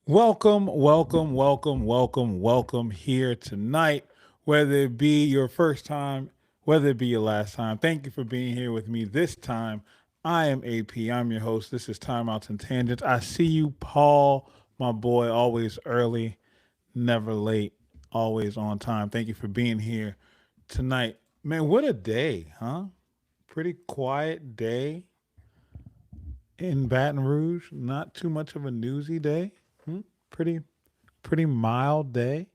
Welcome here tonight. Whether it be your first time, whether it be your last time, thank you for being here with me this time. I am AP. I'm your host. This is Timeouts and Tangents. I see you, Paul, my boy, always early, never late, always on time. Thank you for being here tonight. Man, what a day, huh? Pretty quiet day in Baton Rouge. Not too much of a newsy day. Pretty pretty mild day.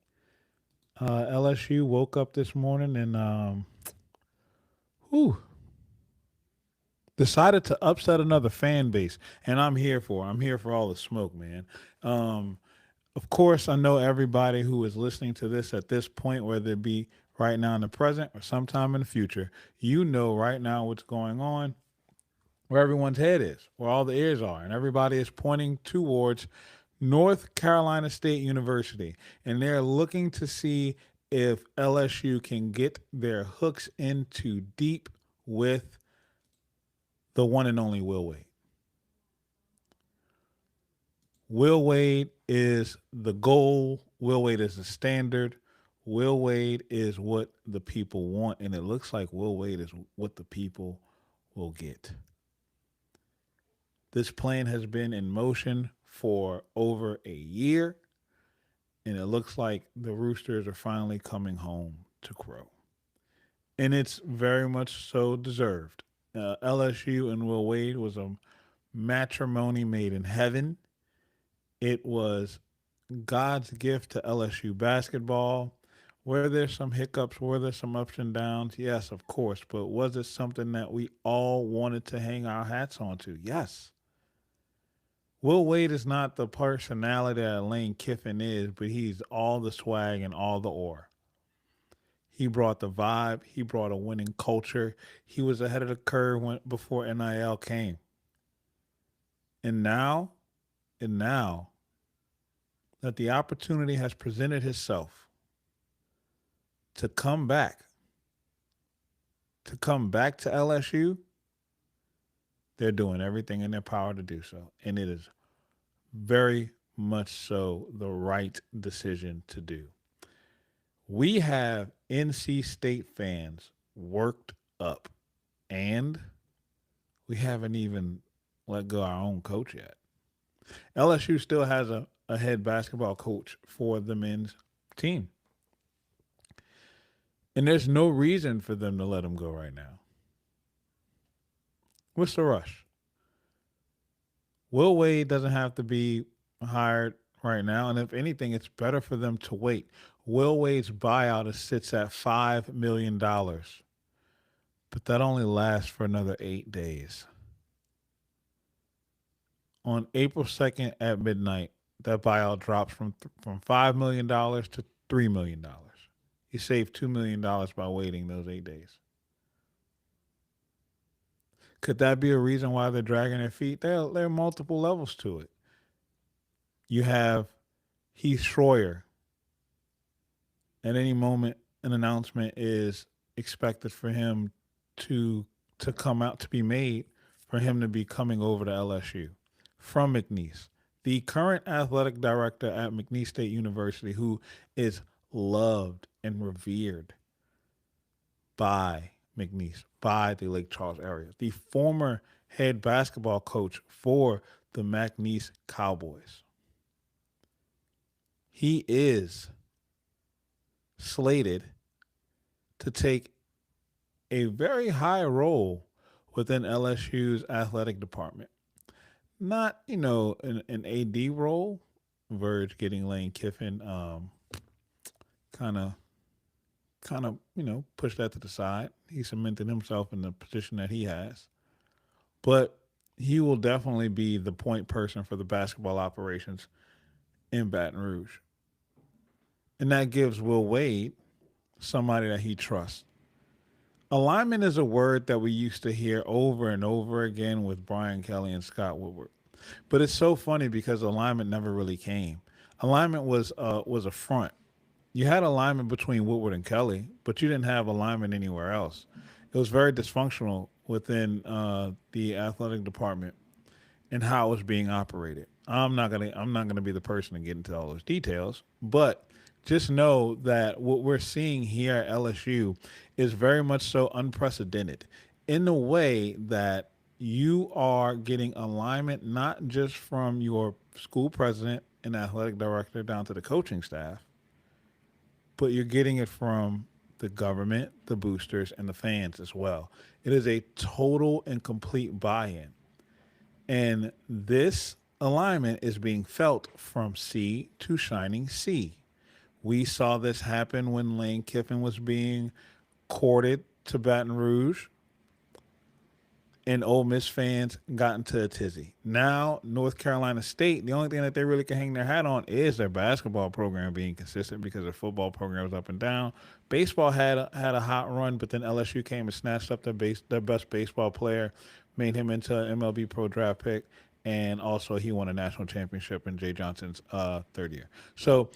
LSU woke up this morning and whew, decided to upset another fan base, and I'm here for all the smoke, man. Um, of course, I know everybody who is listening to this at this point, whether it be right now in the present or sometime in the future, you know right now what's going on, where everyone's head is, where all the ears are, and everybody is pointing towards North Carolina State University, and they're looking to see if LSU can get their hooks into deep with the one and only Will Wade. Will Wade is the goal. Will Wade is the standard. Will Wade is what the people want, and it looks like Will Wade is what the people will get. This plan has been in motion for over a year, and it looks like the Roosters are finally coming home to crow. And it's very much so deserved. LSU and Will Wade was a matrimony made in heaven. It was God's gift to LSU basketball. Were there some hiccups? Were there some ups and downs? Yes, of course. But was it something that we all wanted to hang our hats onto? Yes. Will Wade is not the personality that Lane Kiffin is, but he's all the swag and all the aura. He brought the vibe. He brought a winning culture. He was ahead of the curve before NIL came. And now, and now that the opportunity has presented itself to come back, to LSU, they're doing everything in their power to do so. And it is very much so the right decision to do. We have NC State fans worked up, and we haven't even let go our own coach yet. LSU still has a head basketball coach for the men's team, and there's no reason for them to let him go right now. What's the rush? Will Wade doesn't have to be hired right now, and if anything, it's better for them to wait. Will Wade's buyout sits at $5 million, but that only lasts for another 8 days. On April 2nd at midnight, that buyout drops from $5 million to $3 million. You save $2 million by waiting those 8 days. Could that be a reason why they're dragging their feet? There are multiple levels to it. You have Heath Schroyer. At any moment, an announcement is expected for him to come out to be made for him to be coming over to LSU from McNeese, the current athletic director at McNeese State University, who is loved and revered by McNeese, by the Lake Charles area, the former head basketball coach for the McNeese Cowboys. He is slated to take a very high role within LSU's athletic department. Not, an AD role. Verge getting Lane Kiffin kind of push that to the side. He cemented himself in the position that he has. But he will definitely be the point person for the basketball operations in Baton Rouge. And that gives Will Wade somebody that he trusts. Alignment is a word that we used to hear over and over again with Brian Kelly and Scott Woodward. But it's so funny because alignment never really came. Alignment was a front. You had alignment between Woodward and Kelly, but you didn't have alignment anywhere else. It was very dysfunctional within the athletic department and how it was being operated. I'm not gonna be the person to get into all those details, but just know that what we're seeing here at LSU is very much so unprecedented in the way that you are getting alignment not just from your school president and athletic director down to the coaching staff, but you're getting it from the government, the boosters, and the fans as well. It is a total and complete buy in. And this alignment is being felt from sea to shining sea. We saw this happen when Lane Kiffin was being courted to Baton Rouge, and Ole Miss fans got into a tizzy. Now, North Carolina State, the only thing that they really can hang their hat on is their basketball program being consistent because their football program was up and down. Baseball had a hot run, but then LSU came and snatched up their best baseball player, made him into an MLB Pro Draft pick, and also he won a national championship in Jay Johnson's third year. So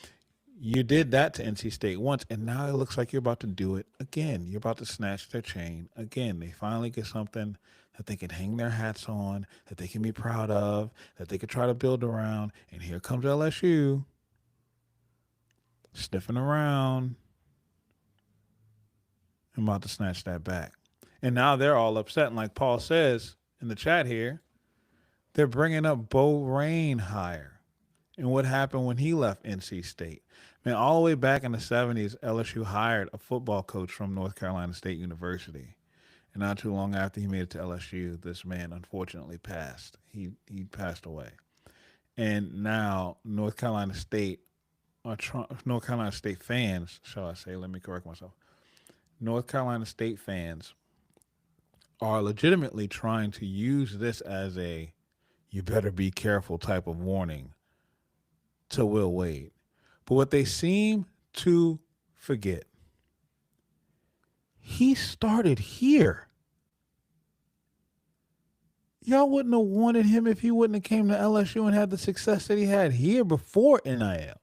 you did that to NC State once, and now it looks like you're about to do it again. You're about to snatch their chain again. They finally get something that they can hang their hats on, that they can be proud of, that they can try to build around. And here comes LSU sniffing around and about to snatch that back. And now they're all upset. And like Paul says in the chat here, they're bringing up Bo Rain higher and what happened when he left NC State. Man, all the way back in the 70s, LSU hired a football coach from North Carolina State University. And not too long after he made it to LSU, this man unfortunately passed. He passed away. And now North Carolina State fans, shall I say, let me correct myself. North Carolina State fans are legitimately trying to use this as a you better be careful type of warning to Will Wade. But what they seem to forget, he started here. Y'all wouldn't have wanted him if he wouldn't have came to LSU and had the success that he had here before NIL.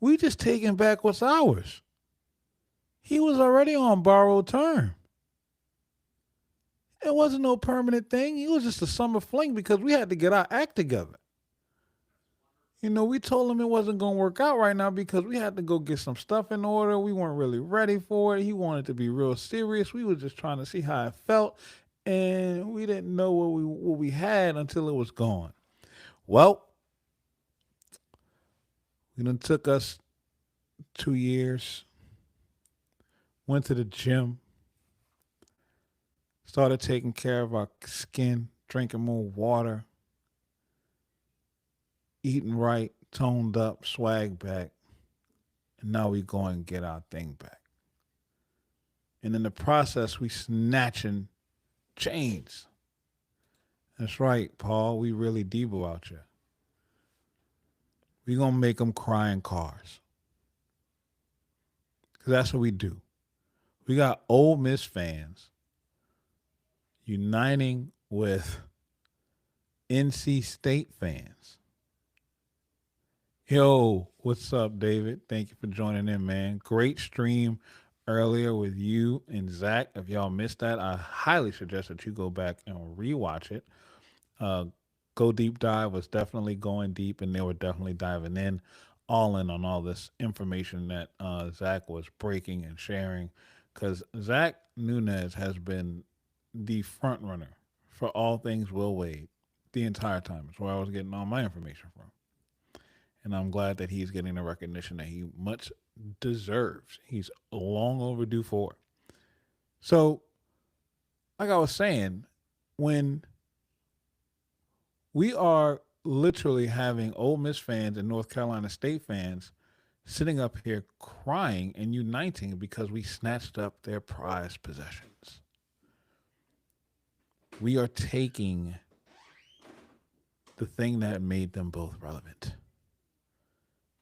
We just taking back what's ours. He was already on borrowed term. It wasn't no permanent thing. It was just a summer fling because we had to get our act together. You know, we told him it wasn't going to work out right now because we had to go get some stuff in order. We weren't really ready for it. He wanted to be real serious. We were just trying to see how it felt, and we didn't know what we had until it was gone. Well, it done took us 2 years. Went to the gym, started taking care of our skin, drinking more water, eating right, toned up, swag back, and now we go and get our thing back. And in the process, we snatching chains. That's right, Paul. We really Debo out here. We gonna make them cry in cars. Cause that's what we do. We got Ole Miss fans uniting with NC State fans. Yo, what's up, David? Thank you for joining in, man. Great stream earlier with you and Zach. If y'all missed that, I highly suggest that you go back and rewatch it. Uh, Go Deep Dive was definitely going deep, and they were definitely diving in, all in on all this information that Zach was breaking and sharing. Because Zach Nunez has been the front runner for all things Will Wade the entire time. It's where I was getting all my information from. And I'm glad that he's getting the recognition that he much deserves. He's long overdue for it. So, like I was saying, when we are literally having Ole Miss fans and North Carolina State fans sitting up here crying and uniting because we snatched up their prized possessions. We are taking the thing that made them both relevant.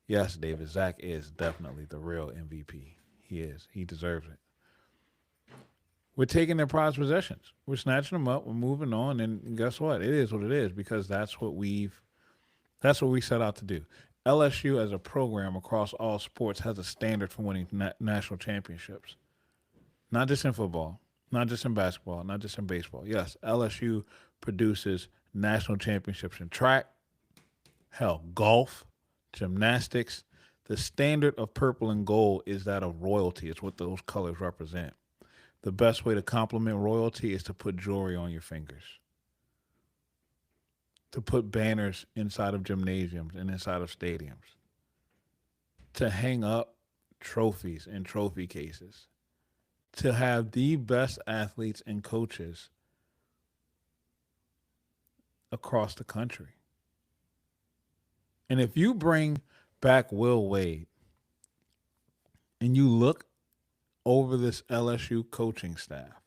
Yes, David, Zach is definitely the real MVP. He is. He deserves it. We're taking their prized possessions. We're snatching them up. We're moving on, and guess what? It is what it is because that's what we set out to do. LSU as a program across all sports has a standard for winning national championships. Not just in football, not just in basketball, not just in baseball. Yes, LSU produces national championships in track, hell, golf, gymnastics. The standard of purple and gold is that of royalty. It's what those colors represent. The best way to compliment royalty is to put jewelry on your fingers, to put banners inside of gymnasiums and inside of stadiums, to hang up trophies in trophy cases, to have the best athletes and coaches across the country. And if you bring back Will Wade and you look over this LSU coaching staff,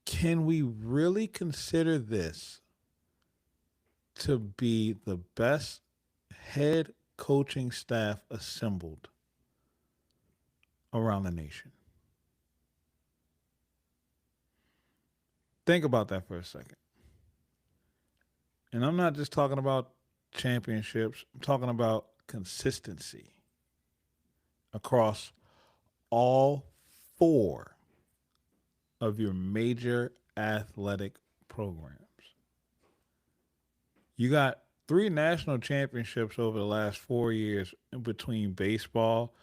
can we really consider this to be the best head coaching staff assembled around the nation? Think about that for a second. And I'm not just talking about championships, I'm talking about consistency across all four of your major athletic programs. You got three national championships over the last 4 years in between baseball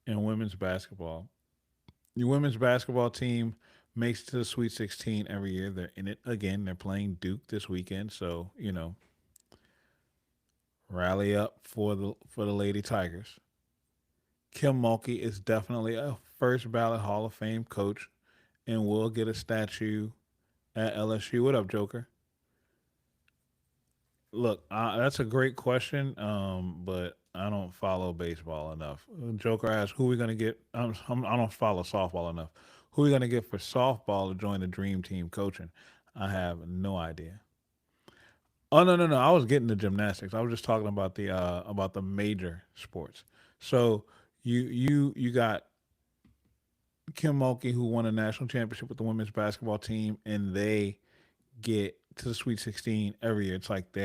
and women's basketball. Your women's basketball team makes it to the Sweet 16 every year. They're in it again. They're playing Duke this weekend, so rally up for the Lady Tigers. Kim Mulkey is definitely a first ballot Hall of Fame coach and will get a statue at LSU. What up, Joker? Look, that's a great question, but I don't follow baseball enough. Joker asked, "Who we gonna get?" I don't follow softball enough. Who we gonna get for softball to join the dream team coaching? I have no idea. Oh no, no, no! I was getting the gymnastics. I was just talking about the major sports. So you got Kim Mulkey who won a national championship with the women's basketball team, and they get to the Sweet 16 every year. It's like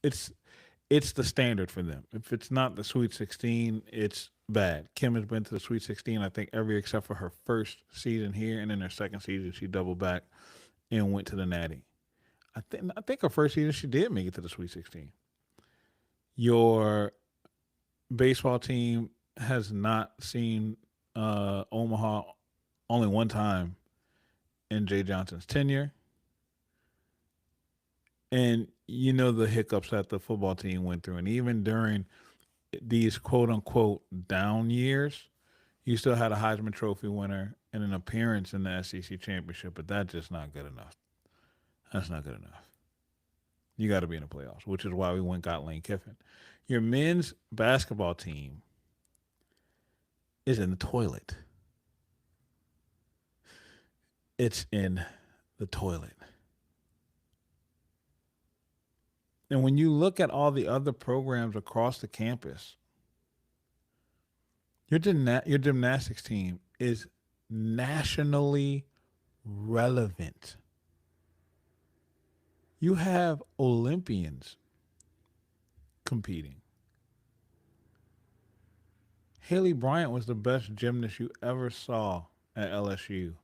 it's it's the standard for them. If it's not the Sweet 16, it's bad. Kim has been to the Sweet 16, I think, every year except for her first season here, and then her second season she doubled back and went to the Natty. I think her first season she did make it to the Sweet 16. Your baseball team has not seen Omaha only one time in Jay Johnson's tenure. And you know the hiccups that the football team went through. And even during these quote unquote down years, you still had a Heisman Trophy winner and an appearance in the SEC championship, but that's just not good enough. That's not good enough. You got to be in the playoffs, which is why we went got Lane Kiffin. Your men's basketball team is in the toilet. It's in the toilet. And when you look at all the other programs across the campus, your gymnastics team is nationally relevant. You have Olympians competing. Haley Bryant was the best gymnast you ever saw at LSU.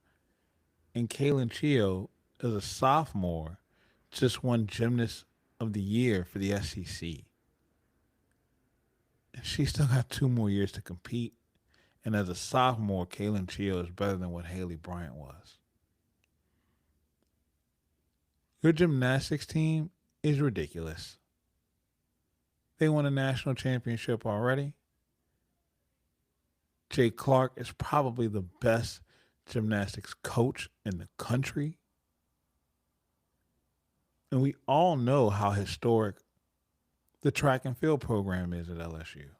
And Kaylin Chio, as a sophomore, just won Gymnast of the Year for the SEC. And she still got 2 more years to compete. And as a sophomore, Kaylin Chio is better than what Haley Bryant was. Your gymnastics team is ridiculous. They won a national championship already. Jay Clark is probably the best gymnastics coach in the country. And we all know how historic the track and field program is at LSU,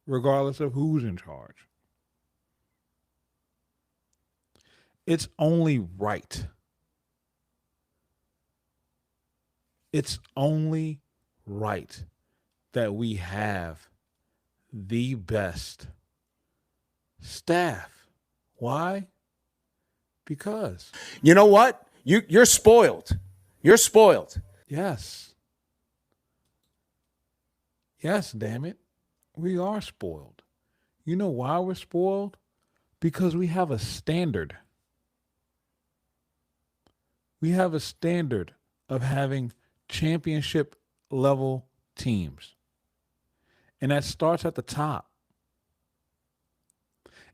regardless of who's in charge. It's only right. It's only right that we have the best staff. Why? Because. You know what? You're spoiled. You're spoiled. Yes. Yes, damn it. We are spoiled. You know why we're spoiled? Because we have a standard. We have a standard of having championship level teams. And that starts at the top.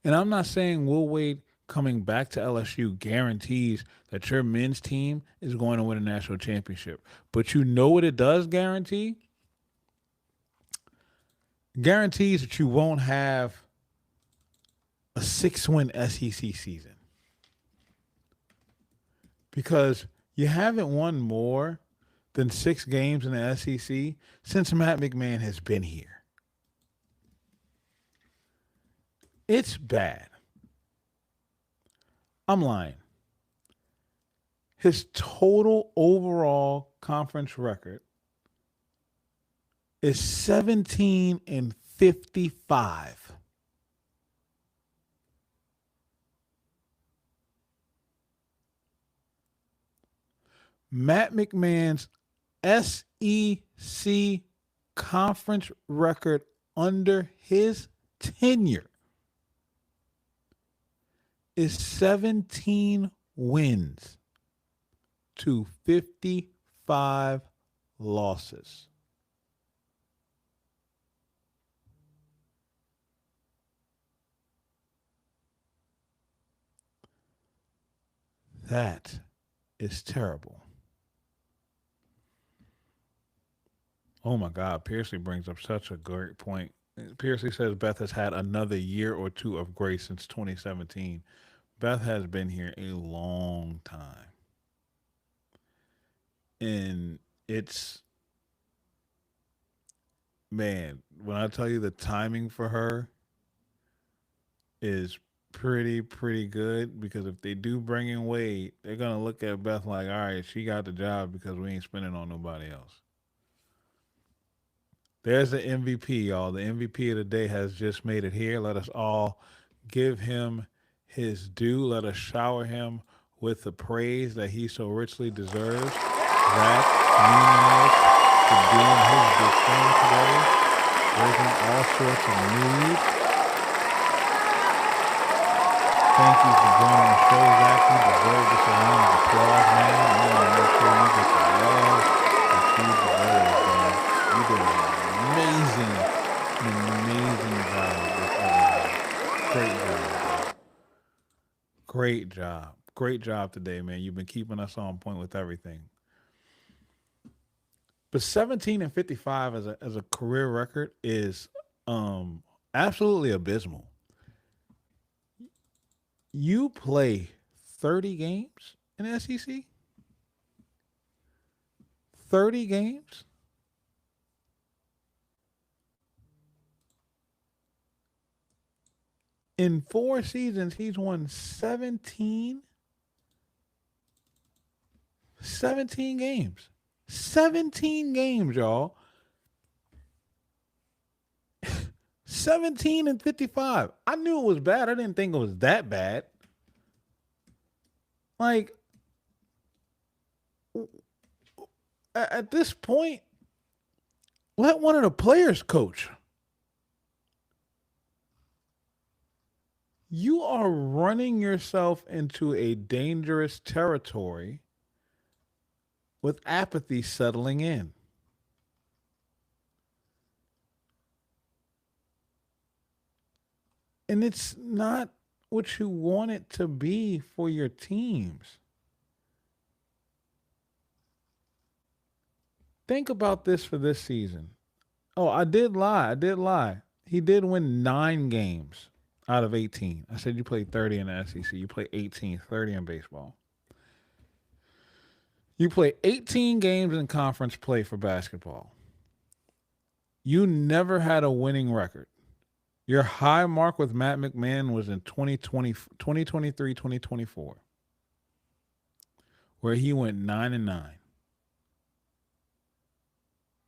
And I'm not saying Will Wade coming back to LSU guarantees that your men's team is going to win a national championship. But you know what it does guarantee? Guarantees that you won't have a 6-win SEC season. Because you haven't won more than 6 games in the SEC since Matt McMahon has been here. It's bad. I'm lying. His total overall conference record is 17-55. Matt McMahon's SEC conference record under his tenure is 17 wins to 55 losses. That is terrible. Oh my God, Piercy brings up such a great point. Piercy says Beth has had another year or two of grace since 2017. Beth has been here a long time. And it's, man, when I tell you the timing for her is pretty good because if they do bring in Wade, they're going to look at Beth like, all right, she got the job because we ain't spending on nobody else. There's the MVP, y'all. The MVP of the day has just made it here. Let us all give him his due. Let us shower him with the praise that he so richly deserves. Zach Nunez for doing his big thing today, breaking all sorts of news. Thank you for joining the show, Zach. You deserve this round of applause, man. I want to make sure you get the love that you deserve, man. You did an amazing job with everything. Great job, man. Great job. Great job today, man. You've been keeping us on point with everything. But 17-55 as a career record is absolutely abysmal. You play 30 games in the SEC? 30 games? In 4 seasons, he's won 17 games. 17 games, y'all. 17-55. I knew it was bad. I didn't think it was that bad. Like, at this point, let one of the players coach. You are running yourself into a dangerous territory with apathy settling in. And it's not what you want it to be for your teams. Think about this for this season. Oh, I did lie. He did win 9 games out of 18. I said you played 30 in the SEC. You play 18, 30 in baseball. You play 18 games in conference play for basketball. You never had a winning record. Your high mark with Matt McMahon was in 2023, 2024, where he went 9-9.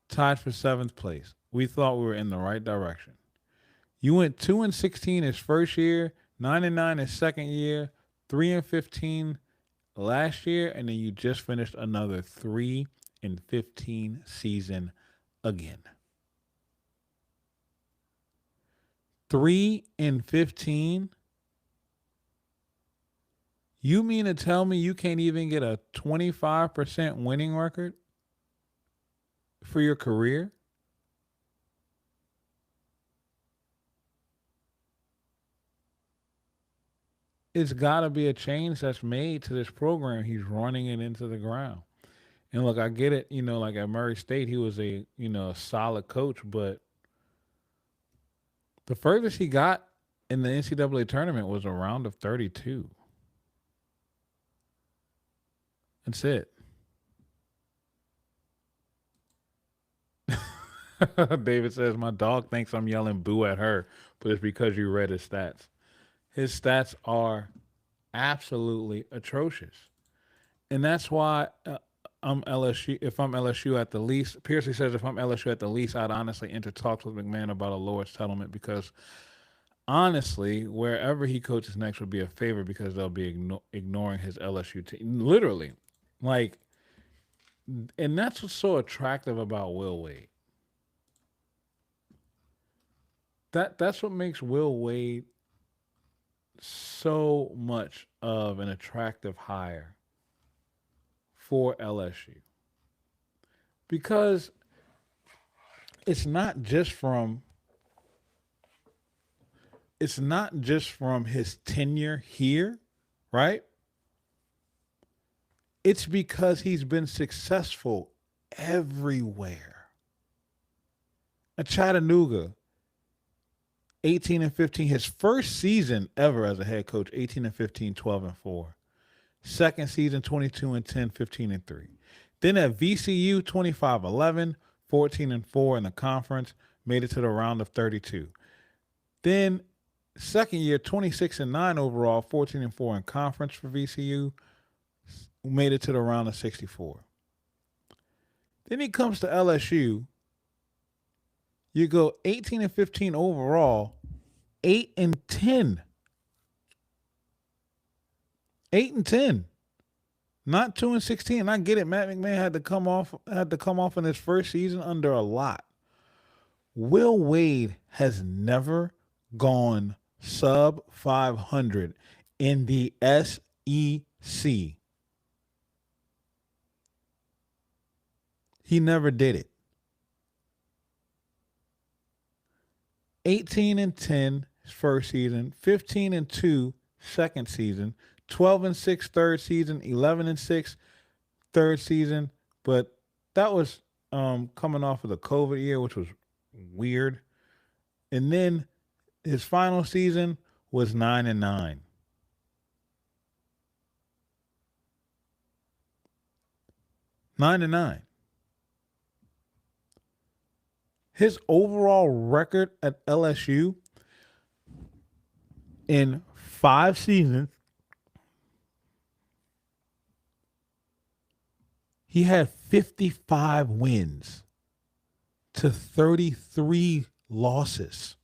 Tied for 7th place. We thought we were in the right direction. You went 2-16 his first year, 9-9 his second year, 3-15 last year, and then you just finished another 3-15 season again. 3-15. You mean to tell me you can't even get a 25% winning record for your career? It's got to be a change that's made to this program. He's running it into the ground. And look, I get it. Like at Murray State, he was a solid coach, but the furthest he got in the NCAA tournament was a round of 32. That's it. David says, my dog thinks I'm yelling boo at her, but it's because you read his stats. His stats are absolutely atrocious. And that's why I'm LSU. If I'm LSU at the least, Piercy says, if I'm LSU at the least, I'd honestly enter talks with McMahon about a lower settlement because honestly, wherever he coaches next would be a favor because they'll be ignoring his LSU team. Literally. Like, and that's what's so attractive about Will Wade. That's what makes Will Wade so much of an attractive hire for LSU because it's not just from his tenure here, right? It's because he's been successful everywhere. At Chattanooga, 18-15, his first season ever as a head coach, 18-15, 12-4. Second season, 22-10, 15-3. Then at VCU, 25-11, 14-4 in the conference, made it to the round of 32. Then second year, 26-9 overall, 14-4 in conference for VCU, made it to the round of 64. Then he comes to LSU. You go 18-15 overall, 8-10. 8-10. Not 2-16. I get it. Matt McMahon had to come off in his first season under a lot. Will Wade has never gone sub 500 in the SEC. He never did it. 18-10 his first season, 15-2 second season, 12-6 third season, 11-6 third season. But that was coming off of the COVID year, which was weird. And then his final season was 9-9. 9-9. His overall record at LSU in 5 seasons, he had 55 wins to 33 losses.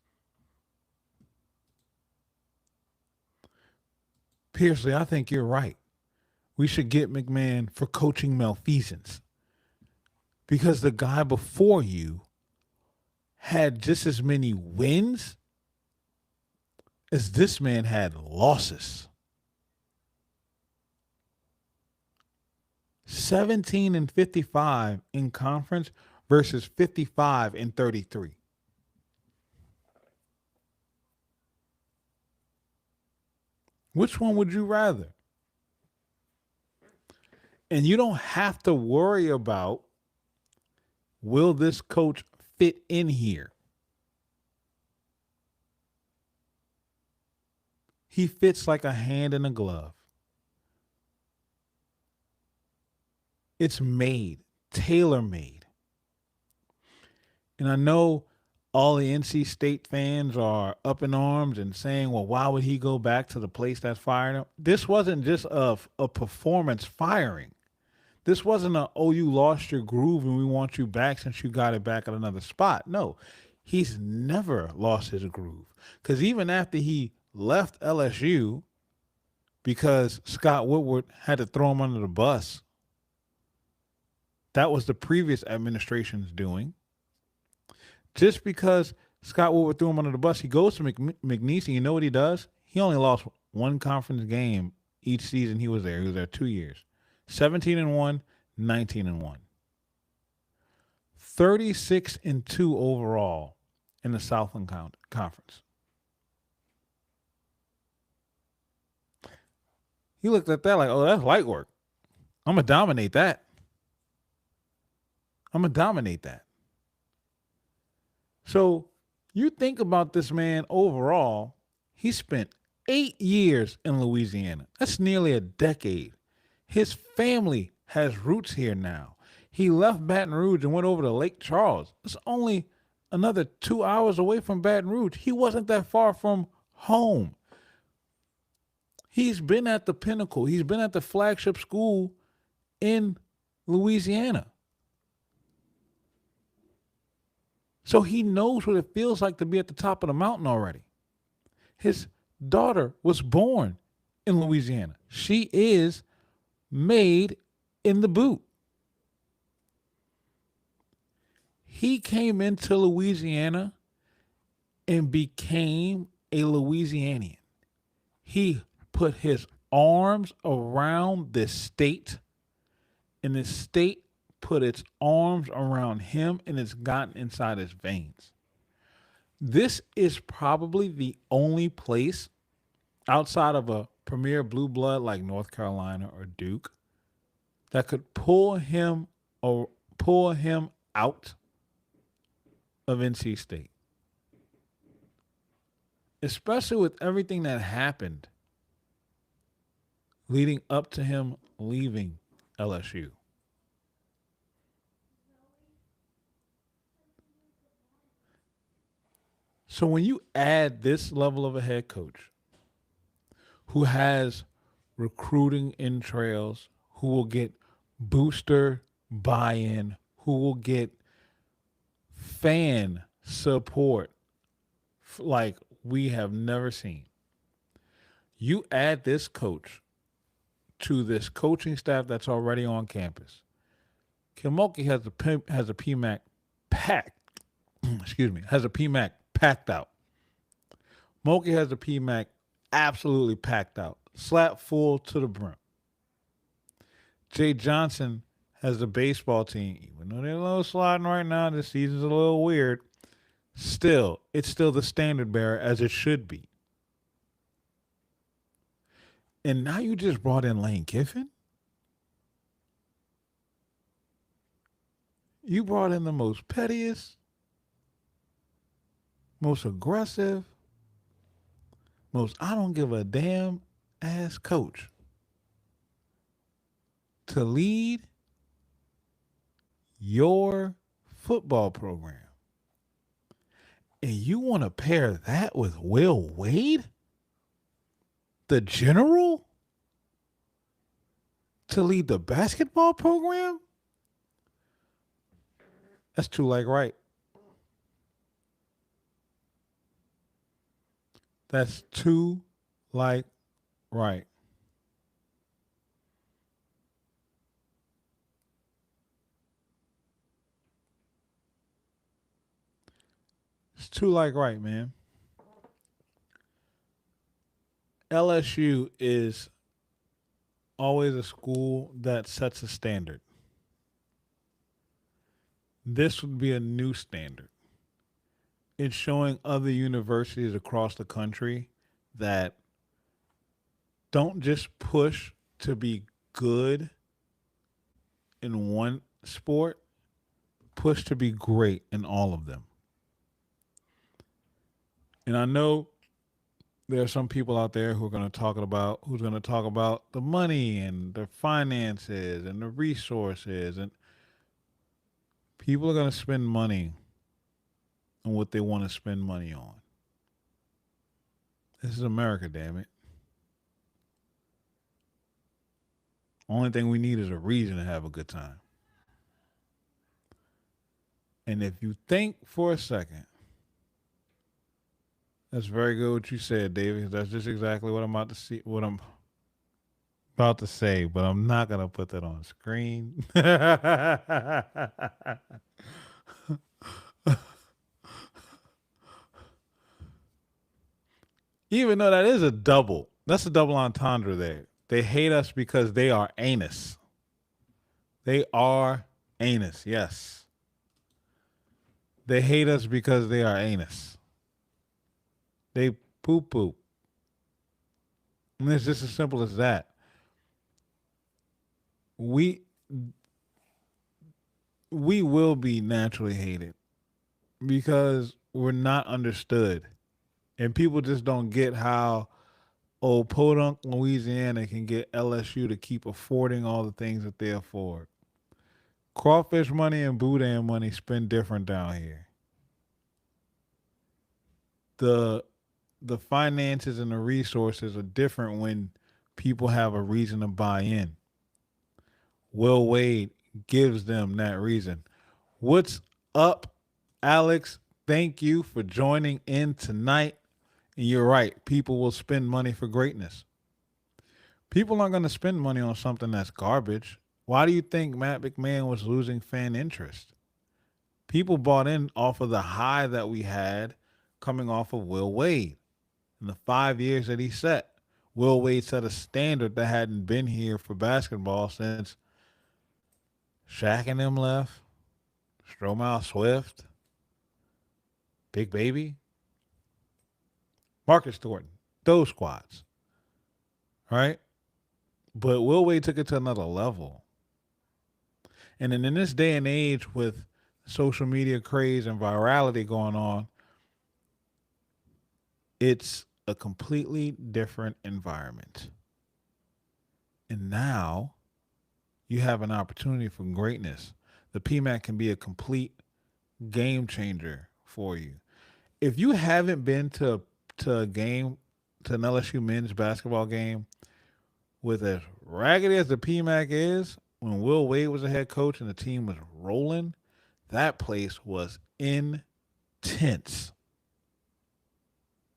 Piercy, I think you're right. We should get McMahon for coaching malfeasance because the guy before you had just as many wins as this man had losses. 17-55 in conference versus 55-33. Which one would you rather? And you don't have to worry about, will this coach fit in here? He fits like a hand in a glove. It's made, tailor-made. And I know all the NC State fans are up in arms and saying, well, why would he go back to the place that fired him? This wasn't just a performance firing. This wasn't oh, you lost your groove and we want you back since you got it back at another spot. No, he's never lost his groove. Because even after he left LSU, because Scott Woodward had to throw him under the bus, that was the previous administration's doing. Just because Scott Woodward threw him under the bus, he goes to McNeese, and you know what he does? He only lost one conference game each season he was there. He was there 2 years. 17-1, 19-1. 36-2 overall in the Southland Conference. He looked at that like, oh, that's light work. I'm going to dominate that. I'm going to dominate that. So you think about this man overall, he spent 8 years in Louisiana. That's nearly a decade. His family has roots here now. He left Baton Rouge and went over to Lake Charles. It's only another 2 hours away from Baton Rouge. He wasn't that far from home. He's been at the pinnacle. He's been at the flagship school in Louisiana. So he knows what it feels like to be at the top of the mountain already. His daughter was born in Louisiana. She is made in the boot. He came into Louisiana and became a Louisianian. He put his arms around this state, and the state put its arms around him, and it's gotten inside his veins. This is probably the only place outside of a premier blue blood like North Carolina or Duke that could pull him out of NC State. Especially with everything that happened leading up to him leaving LSU. So when you add this level of a head coach who has recruiting entrails, who will get booster buy-in, who will get fan support like we have never seen. You add this coach to this coaching staff that's already on campus. Kilmoki has a PMAC packed. Has a PMAC packed out. Moki has a PMAC absolutely packed out, slap full to the brim. Jay Johnson has the baseball team, even though they're a little sliding right now. This season's a little weird. Still, it's still the standard bearer as it should be. And now you just brought in Lane Kiffin. You brought in the most pettiest, most aggressive, most I don't give a damn ass coach to lead your football program. And you want to pair that with Will Wade, the general, to lead the basketball program? That's too like right. That's too like right. It's too like right, man. LSU is always a school that sets a standard. This would be a new standard. It's showing other universities across the country that don't just push to be good in one sport, push to be great in all of them. And I know there are some people out there who are going to talk about the money and the finances and the resources, and people are going to spend money on what they want to spend money on. This is America, damn it. Only thing we need is a reason to have a good time. And if you think for a second, that's very good what you said, David. That's just exactly what I'm about to see. What I'm about to say, but I'm not gonna put that on screen. Even though that is a double, that's a double entendre there. They hate us because they are anus. They are anus, yes. They hate us because they are anus. They poop poop. And it's just as simple as that. We we will be naturally hated because we're not understood. And people just don't get how old Podunk, Louisiana can get LSU to keep affording all the things that they afford. Crawfish money and boudin money spend different down here. The the finances and the resources are different when people have a reason to buy in. Will Wade gives them that reason. What's up, Alex? Thank you for joining in tonight. And you're right. People will spend money for greatness. People aren't going to spend money on something that's garbage. Why do you think Matt McMahon was losing fan interest? People bought in off of the high that we had coming off of Will Wade in the 5 years that he set. Will Wade set a standard that hadn't been here for basketball since Shaq and them left, Stromae Swift, Big Baby, Marcus Thornton, those squads, right? But Will Wade took it to another level. And then in this day and age with social media craze and virality going on, it's a completely different environment. And now you have an opportunity for greatness. The PMAC can be a complete game changer for you. If you haven't been to a game, to an LSU men's basketball game, with as raggedy as the PMAC is, when Will Wade was the head coach and the team was rolling, that place was intense.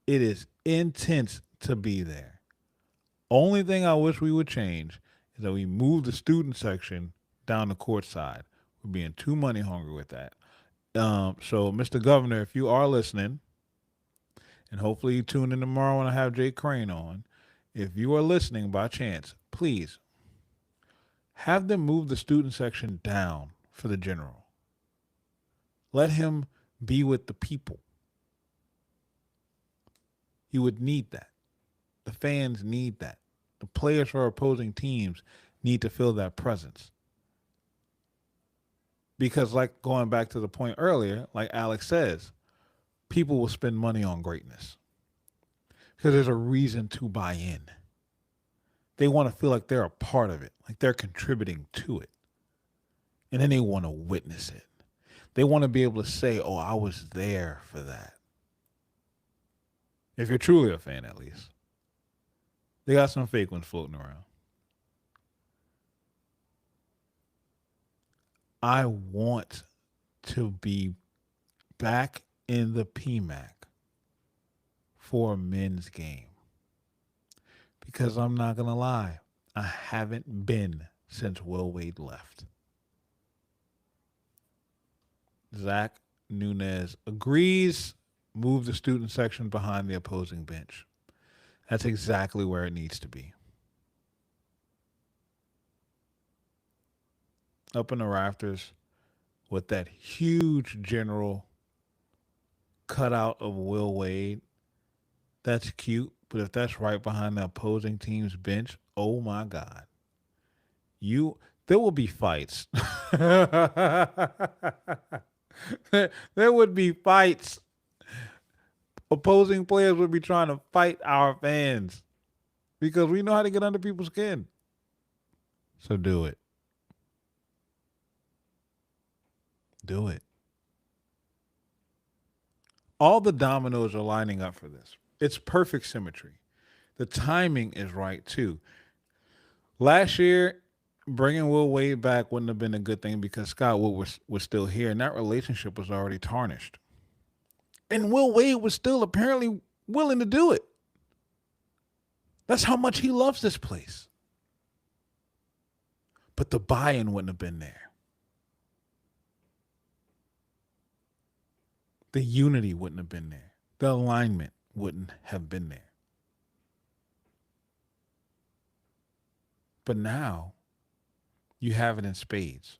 It is intense to be there. Only thing I wish we would change is that we move the student section down the court side. We're being too money hungry with that. So, Mr. Governor, if you are listening, and hopefully you tune in tomorrow when I have Jay Crane on, if you are listening by chance, please have them move the student section down for the general. Let him be with the people. You would need that. The fans need that. The players for opposing teams need to feel that presence. Because, like going back to the point earlier, like Alex says, people will spend money on greatness because there's a reason to buy in. They want to feel like they're a part of it, like they're contributing to it. And then they want to witness it. They want to be able to say, oh, I was there for that. If you're truly a fan, at least. They got some fake ones floating around. I want to be back in the PMAC for a men's game. Because I'm not going to lie, I haven't been since Will Wade left. Zach Nunez agrees, move the student section behind the opposing bench. That's exactly where it needs to be. Up in the rafters with that huge general cutout of Will Wade. That's cute, but if that's right behind the opposing team's bench, oh my God. There will be fights. There would be fights. Opposing players would be trying to fight our fans because we know how to get under people's skin. So do it. Do it. All the dominoes are lining up for this. It's perfect symmetry. The timing is right too. Last year, bringing Will Wade back wouldn't have been a good thing because Scott Wood was still here and that relationship was already tarnished. And Will Wade was still apparently willing to do it. That's how much he loves this place. But the buy-in wouldn't have been there. The unity wouldn't have been there. The alignment wouldn't have been there. But now you have it in spades.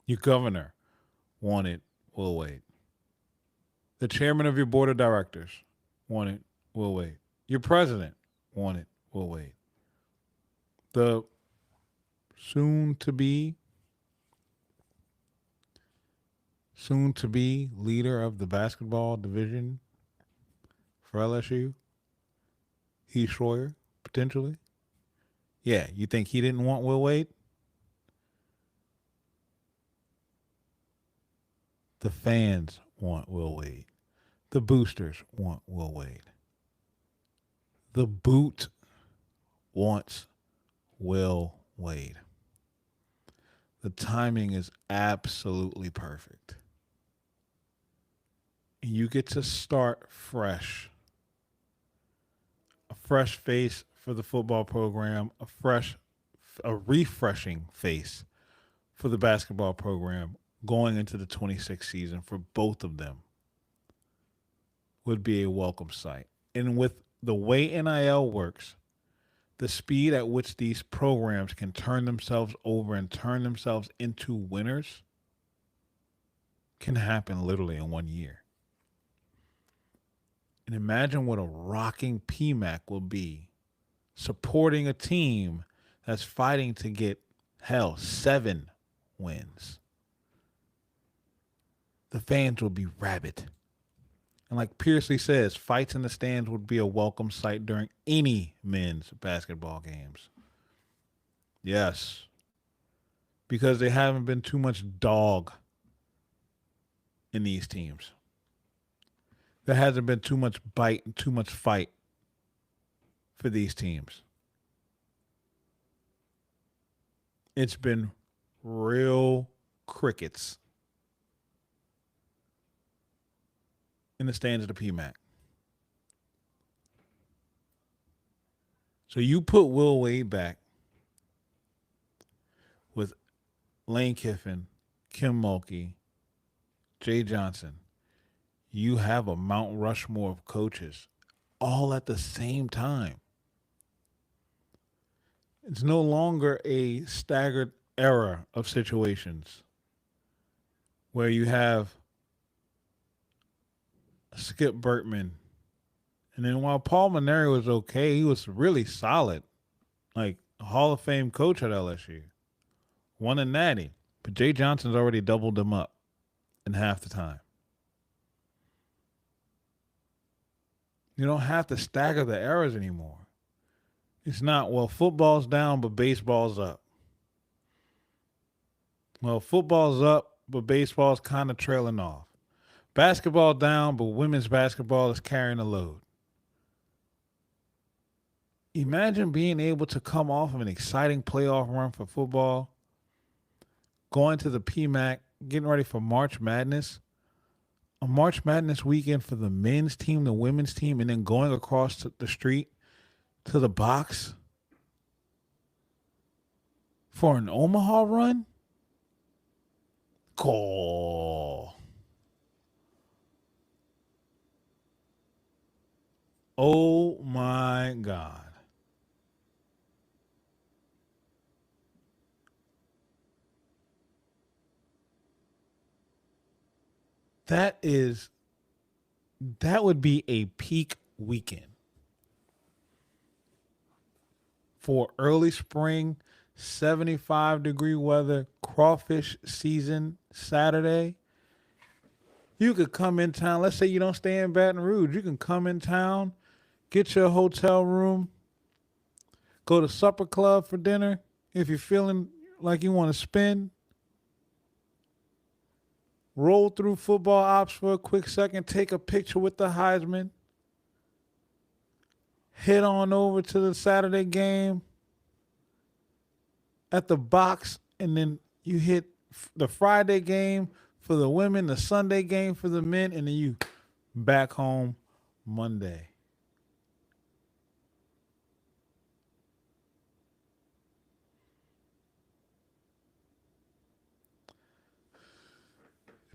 Your governor wanted Will Wade. The chairman of your board of directors wanted Will Wade. Your president wanted Will Wade. The soon to be leader of the basketball division for LSU, Heath Schroyer, potentially. Yeah, you think he didn't want Will Wade? The fans want Will Wade. The boosters want Will Wade. The boot wants Will Wade. The timing is absolutely perfect. You get to start fresh. A fresh face for the football program, a refreshing face for the basketball program going into the 26th season for both of them would be a welcome sight. And with the way NIL works, the speed at which these programs can turn themselves over and turn themselves into winners can happen literally in 1 year. And imagine what a rocking PMAC will be supporting a team that's fighting to get, hell, 7 wins. The fans will be rabid. And like Pearsley says, fights in the stands would be a welcome sight during any men's basketball games. Yes, because there haven't been too much dog in these teams. There hasn't been too much bite and too much fight for these teams. It's been real crickets in the stands of the PMAC. So you put Will Wade back with Lane Kiffin, Kim Mulkey, Jay Johnson. You have a Mount Rushmore of coaches all at the same time. It's no longer a staggered era of situations where you have Skip Bertman. And then while Paul Maneri was okay, he was really solid. Like a Hall of Fame coach at LSU. Won a natty. But Jay Johnson's already doubled him up in half the time. You don't have to stagger the eras anymore. It's not, well, football's down, but baseball's up. Well, football's up, but baseball's kind of trailing off. Basketball down, but women's basketball is carrying the load. Imagine being able to come off of an exciting playoff run for football, going to the PMAC, getting ready for March Madness, a March Madness weekend for the men's team, the women's team, and then going across the street to the box for an Omaha run? Cool. Oh my God. That would be a peak weekend for early spring, 75-degree weather, crawfish season Saturday. You could come in town. Let's say you don't stay in Baton Rouge. You can come in town, get your hotel room, go to supper club for dinner if you're feeling like you want to spend. Roll through football ops for a quick second, take a picture with the Heisman, head on over to the Saturday game at the box, and then you hit the Friday game for the women, the Sunday game for the men, and then you back home Monday.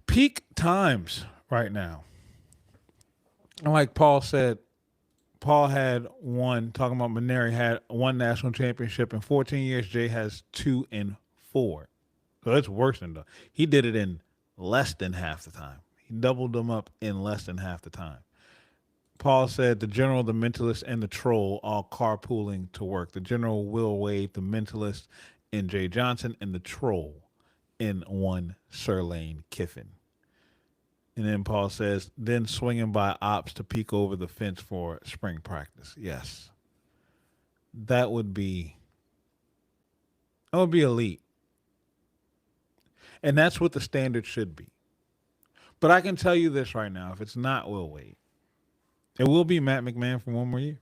Peak times right now. And like Paul said, Paul had one, talking about Maneri had one national championship in 14 years. Jay has two in four. So it's worse than the. He did it in less than half the time. He doubled them up in less than half the time. Paul said the general, the mentalist, and the troll all carpooling to work. The general, Will Wade, the mentalist, and Jay Johnson, and the troll in one Sir Lane Kiffin. And then Paul says, then swinging by ops to peek over the fence for spring practice. Yes, that would be elite, and that's what the standard should be. But I can tell you this right now: if it's not Will Wade, it will be Matt McMahon for one more year.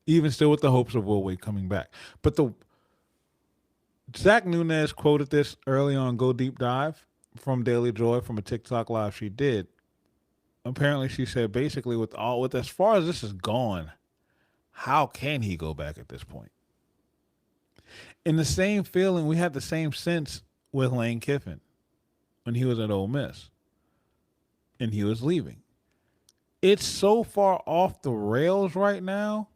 Even still, with the hopes of Will Wade coming back. But the Zach Nunez quoted this early on Go Deep Dive from Daily Joy from a TikTok live she did. Apparently, she said basically with as far as this is gone, how can he go back at this point? In the same feeling, we had the same sense with Lane Kiffin when he was at Ole Miss and he was leaving. It's so far off the rails right now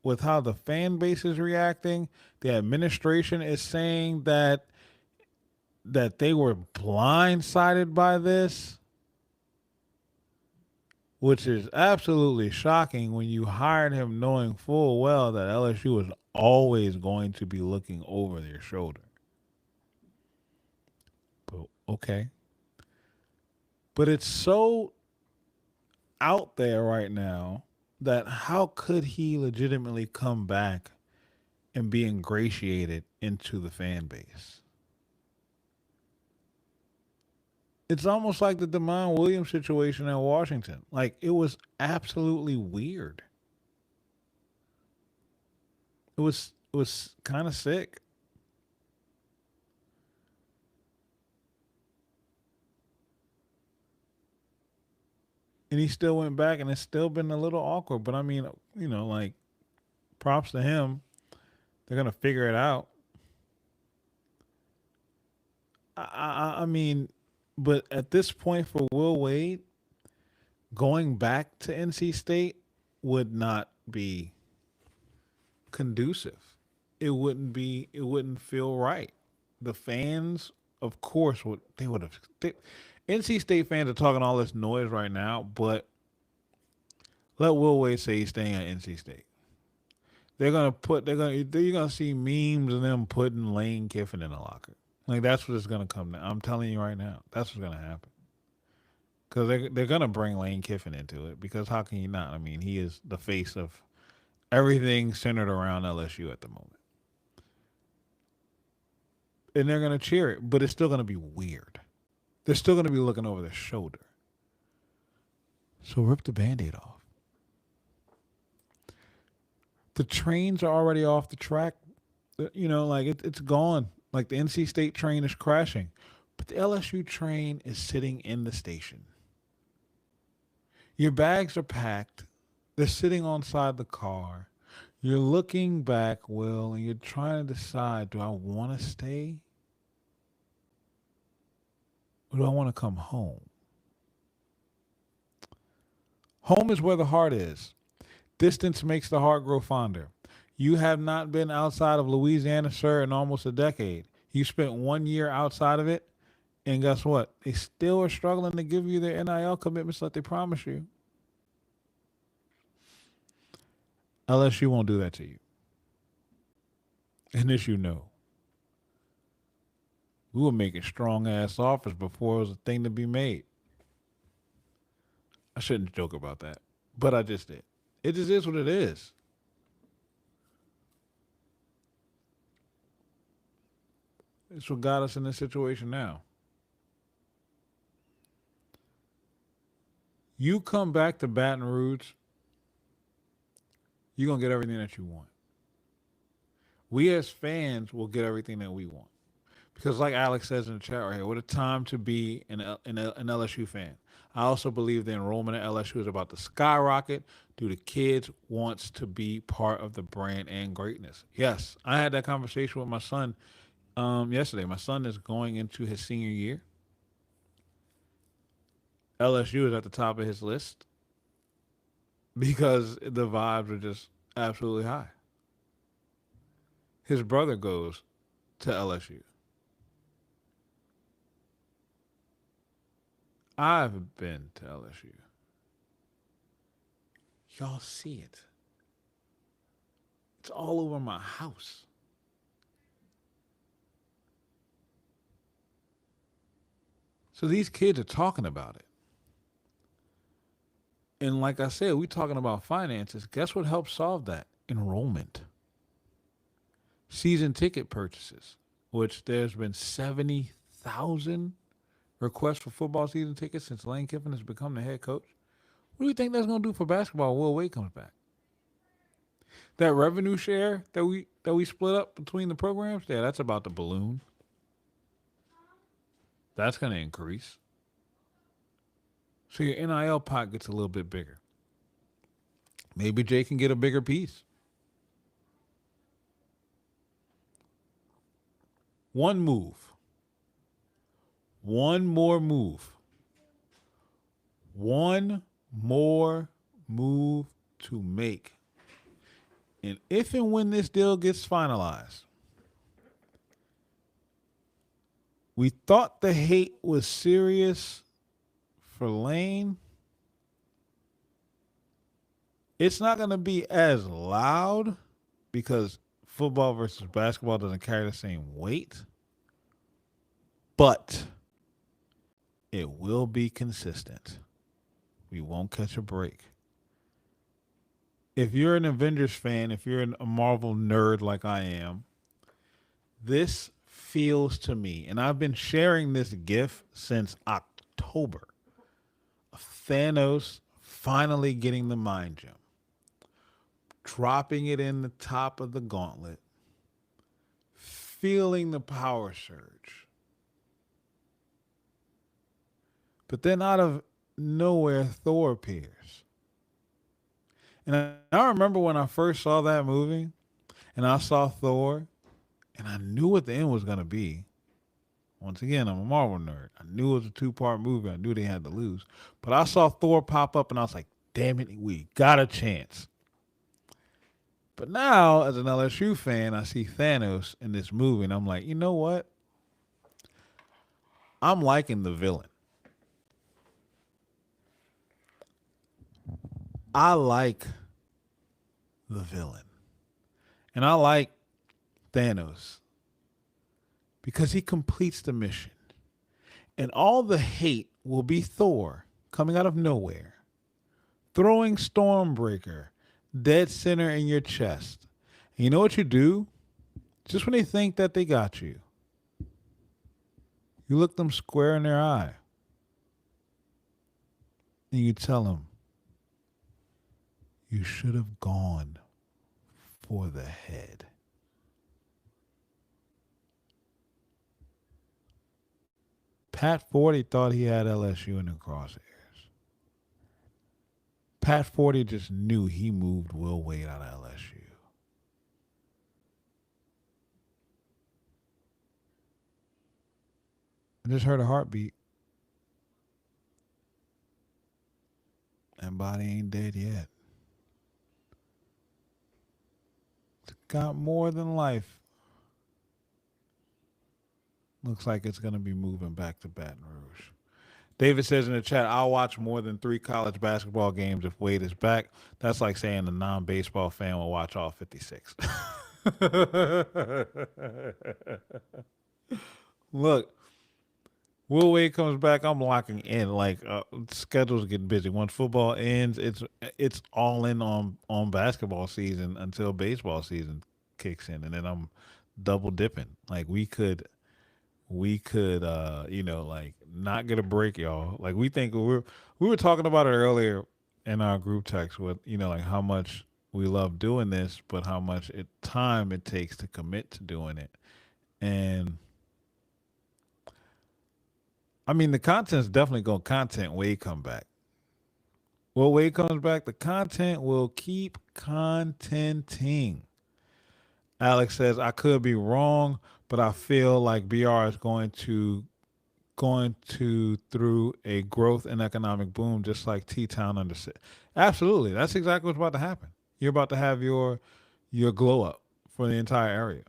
with how the fan base is reacting. The administration is saying that they were blindsided by this, which is absolutely shocking when you hired him knowing full well that LSU was always going to be looking over their shoulder. But okay. But it's so out there right now that how could he legitimately come back and be ingratiated into the fan base? It's almost like the Damon Williams situation in Washington. Like, it was absolutely weird. It was kind of sick. And he still went back, and it's still been a little awkward. But I mean, like, props to him. They're gonna figure it out. I mean, but at this point for Will Wade, going back to NC State would not be conducive. It wouldn't be. It wouldn't feel right. The fans, of course, would have. NC State fans are talking all this noise right now, but let Will Wade say he's staying at NC State. You're gonna see memes of them putting Lane Kiffin in the locker. Like, that's what it's gonna come to. I'm telling you right now, that's what's gonna happen. Because they're gonna bring Lane Kiffin into it. Because how can you not? I mean, he is the face of everything centered around LSU at the moment, and they're gonna cheer it. But it's still gonna be weird. They're still gonna be looking over their shoulder. So rip the Band-Aid off. The trains are already off the track. Like it's gone. Like, the NC State train is crashing, but the LSU train is sitting in the station. Your bags are packed. They're sitting on side the car. You're looking back, Will, and you're trying to decide: do I want to stay, or do I want to come home? Home is where the heart is. Distance makes the heart grow fonder. You have not been outside of Louisiana, sir, in almost a decade. You spent 1 year outside of it, and guess what? They still are struggling to give you their NIL commitments that they promised you. LSU won't do that to you. And this you know. We were making strong ass offers before it was a thing to be made. I shouldn't joke about that, but I just did. It just is what it is. It's what got us in this situation now. You come back to Baton Rouge, you're going to get everything that you want. We as fans will get everything that we want. Because, like Alex says in the chat right here, what a time to be an LSU fan. I also believe the enrollment at LSU is about to skyrocket due to kids wants to be part of the brand and greatness. Yes, I had that conversation with my son yesterday. My son is going into his senior year. LSU is at the top of his list. because the vibes are just absolutely high. His brother goes to LSU. I've been to LSU. Y'all see it. It's all over my house. So these kids are talking about it. And like I said, we talking about finances. Guess what helps solve that? Enrollment. Season ticket purchases, which there's been 70,000 requests for football season tickets since Lane Kiffin has become the head coach. What do you think that's going to do for basketball when Will Wade comes back? That revenue share that we split up between the programs, yeah, that's about the balloon. That's going to increase. So your NIL pot gets a little bit bigger. Maybe Jay can get a bigger piece. One move. One more move. One more move to make. And if and when this deal gets finalized, we thought the hate was serious for Lane. It's not going to be as loud because football versus basketball doesn't carry the same weight, but it will be consistent. We won't catch a break. If you're an Avengers fan, if you're a Marvel nerd like I am, this feels to me, and I've been sharing this GIF since October, of Thanos finally getting the mind gem, dropping it in the top of the gauntlet, feeling the power surge. But then out of nowhere, Thor appears. And I remember when I first saw that movie and I saw Thor and I knew what the end was going to be. Once again, I'm a Marvel nerd. I knew it was a two-part movie. I knew they had to lose. But I saw Thor pop up and I was like, damn it, we got a chance. But now, as an LSU fan, I see Thanos in this movie and I'm like, you know what? I'm liking the villain. I like the villain. And I like Thanos because he completes the mission. And all the hate will be Thor coming out of nowhere, throwing Stormbreaker dead center in your chest. And you know what you do? Just when they think that they got you, you look them square in their eye and you tell them, you should have gone for the head. Pat Forty thought he had LSU in the crosshairs. Pat Forty just knew he moved Will Wade out of LSU. I just heard a heartbeat. That body ain't dead yet. It's got more than life. Looks like it's going to be moving back to Baton Rouge. David says in the chat, I'll watch more than 3 college basketball games if Wade is back. That's like saying a non baseball fan will watch all 56. Look, Will Wade comes back. I'm locking in. Like schedules getting busy. Once football ends, it's all in on basketball season until baseball season kicks in, and then I'm double dipping. Like we could like not get a break, y'all. Like we were talking about it earlier in our group text with like how much we love doing this, but how much time it takes to commit to doing it. And I mean, the content's definitely going to content Wade come back. Well, Wade comes back, the content will keep contenting. Alex says, I could be wrong, but I feel like BR is going to going to through a growth and economic boom, just like T Town under. Absolutely, that's exactly what's about to happen. You're about to have your glow up for the entire area.